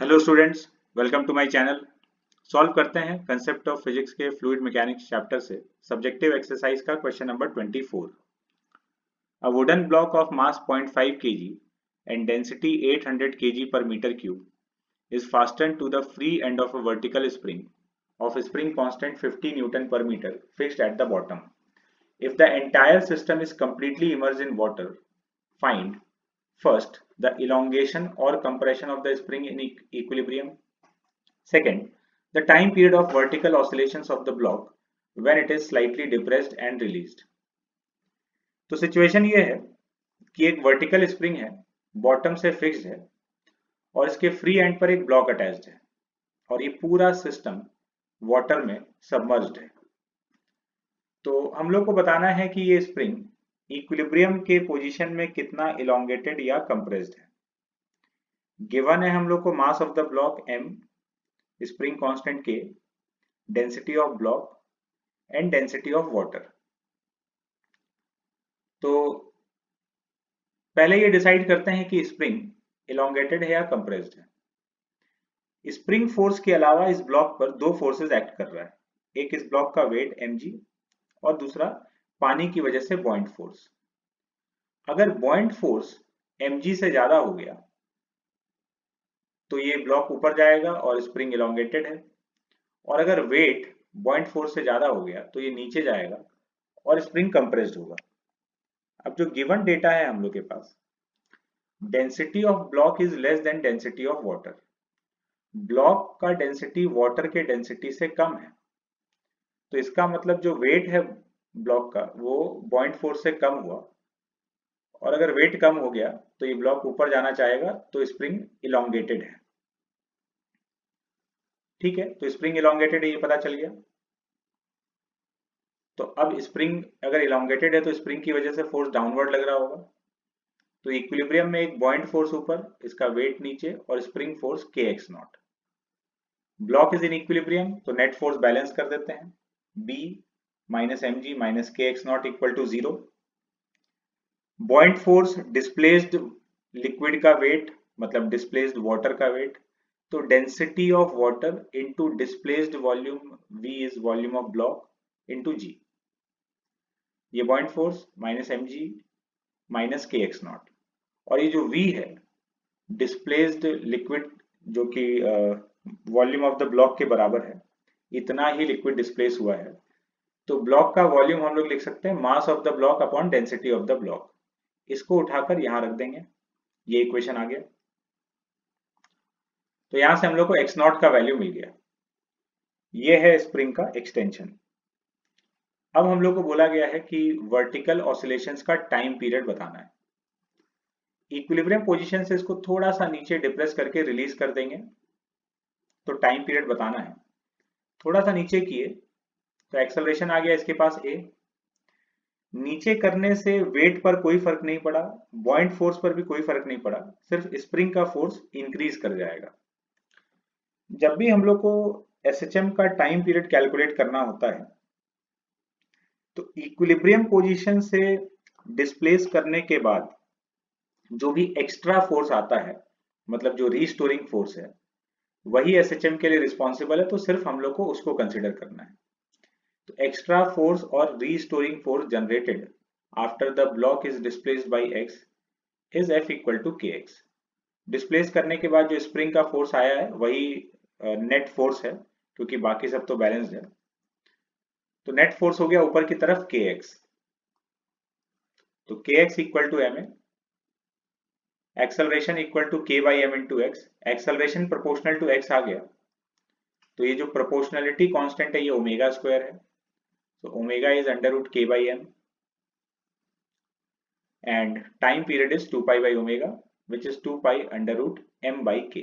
Hello students, welcome to my channel. Solve करते हैं concept of physics के fluid mechanics chapter से subjective exercise का question number 24। A wooden block of mass 0.5 kg and density 800 kg per meter cube is fastened to the free end of a vertical spring of spring constant 50 Newton per meter fixed at the bottom. If the entire system is completely immersed in water, find first the elongation or compression of the spring in equilibrium. Second, the time period of vertical oscillations of the block when it is slightly depressed and released. तो situation ये है कि एक vertical spring है, bottom से fixed है और इसके फ्री एंड पर एक ब्लॉक अटैच्ड है और ये पूरा सिस्टम वाटर में सबमर्ज्ड है। तो हम लोग को बताना है कि ये स्प्रिंग इक्विलिब्रियम के पोजीशन में कितना इलोंगेटेड या कंप्रेस्ड है। गिवन है हम लोग को mass of the block m, spring constant k, density of block and density of water. तो पहले ये डिसाइड करते हैं कि स्प्रिंग इलोंगेटेड है या कंप्रेस्ड है। स्प्रिंग फोर्स के अलावा इस ब्लॉक पर दो फोर्सेस एक्ट कर रहा है, एक इस ब्लॉक का वेट mg और दूसरा पानी की वजह से बॉइंट फोर्स। अगर बॉइंट फोर्स mg से ज्यादा हो गया तो ये ब्लॉक ऊपर जाएगा और स्प्रिंग इलोंगेटेड है, और अगर वेट बॉइंट फोर्स से ज्यादा हो गया तो ये नीचे जाएगा और स्प्रिंग कंप्रेस्ड होगा। अब जो गिवन डेटा है हम लोग के पास, density of block is less than density of water. Block का डेंसिटी वाटर के डेंसिटी से कम है, तो इसका मतलब जो वेट है ब्लॉक का वो बॉइंट फोर्स से कम हुआ, और अगर वेट कम हो गया तो ये ब्लॉक ऊपर जाना चाहेगा, तो स्प्रिंग इलोंगेटेड है। ठीक है, तो स्प्रिंग इलोंगेटेड है ये पता चल गया। तो अब स्प्रिंग अगर इलोंगेटेड है तो स्प्रिंग की वजह से फोर्स डाउनवर्ड लग रहा होगा। तो इक्विलिब्रियम में एक बॉइंट फोर्स ऊपर, इसका वेट नीचे और spring force kx naught. Block is in equilibrium तो नेट फोर्स बैलेंस कर देते हैं, b minus mg minus kx naught equal to 0। Buoyant force displaced liquid का वेट मतलब डिस्प्लेस्ड वाटर का वेट, तो density of water into displaced volume v is volume of block into g। ये buoyant force minus mg minus kx naught, और ये जो v है displaced liquid जो कि वॉल्यूम ऑफ द ब्लॉक के बराबर है, इतना ही लिक्विड डिस्प्लेस हुआ है। तो ब्लॉक का वॉल्यूम हम लोग लिख सकते हैं mass of the block upon density of the block. इसको उठाकर यहां रख देंगे, ये इक्वेशन आ गया। तो यहां से हम लोग को x नॉट का वैल्यू मिल गया। ये है स्प्रिंग का एक्सटेंशन। अब हम लोग को बोला गया है कि वर्टिकल ऑसिलेशंस का टाइम पीरियड बताना है। इक्विलिब्रियम पोजीशन से इसको थोड़ा सा नीचे डिप्रेस करके रिलीज कर देंगे, तो टाइम पीरियड बताना है। थोड़ा सा नीचे किए तो एक्सेलरेशन आ गया इसके पास a। नीचे करने से वेट पर कोई फर्क नहीं पड़ा, बॉइंट फोर्स पर भी कोई फर्क नहीं पड़ा, सिर्फ स्प्रिंग का फोर्स इंक्रीज कर जाएगा। जब भी हम लोग को एसएचएम का टाइम पीरियड कैलकुलेट करना होता है तो इक्विलिब्रियम पोजीशन से डिस्प्लेस करने के बाद जो भी एक्स्ट्रा फोर्स आता है, मतलब जो रीस्टोरिंग फोर्स है, वही एसएचएम के लिए रिस्पॉन्सिबल है, तो सिर्फ हम लोग को उसको कंसिडर करना है। तो एक्स्ट्रा फोर्स और restoring force generated after the block is displaced by x is F equal to kx। Displace करने के बाद जो स्प्रिंग का फोर्स आया है वही नेट फोर्स है, क्योंकि बाकी सब तो बैलेंस्ड है। तो नेट फोर्स हो गया ऊपर की तरफ kx, तो kx इक्वल टू m है, acceleration equal to k by m into X. Acceleration proportional to x आ गया, तो ये जो प्रोपोर्शनलिटी कांस्टेंट है ये ओमेगा स्क्वायर है, तो omega is under root k by m and time period is 2 pi by omega which is 2 pi under root m by k।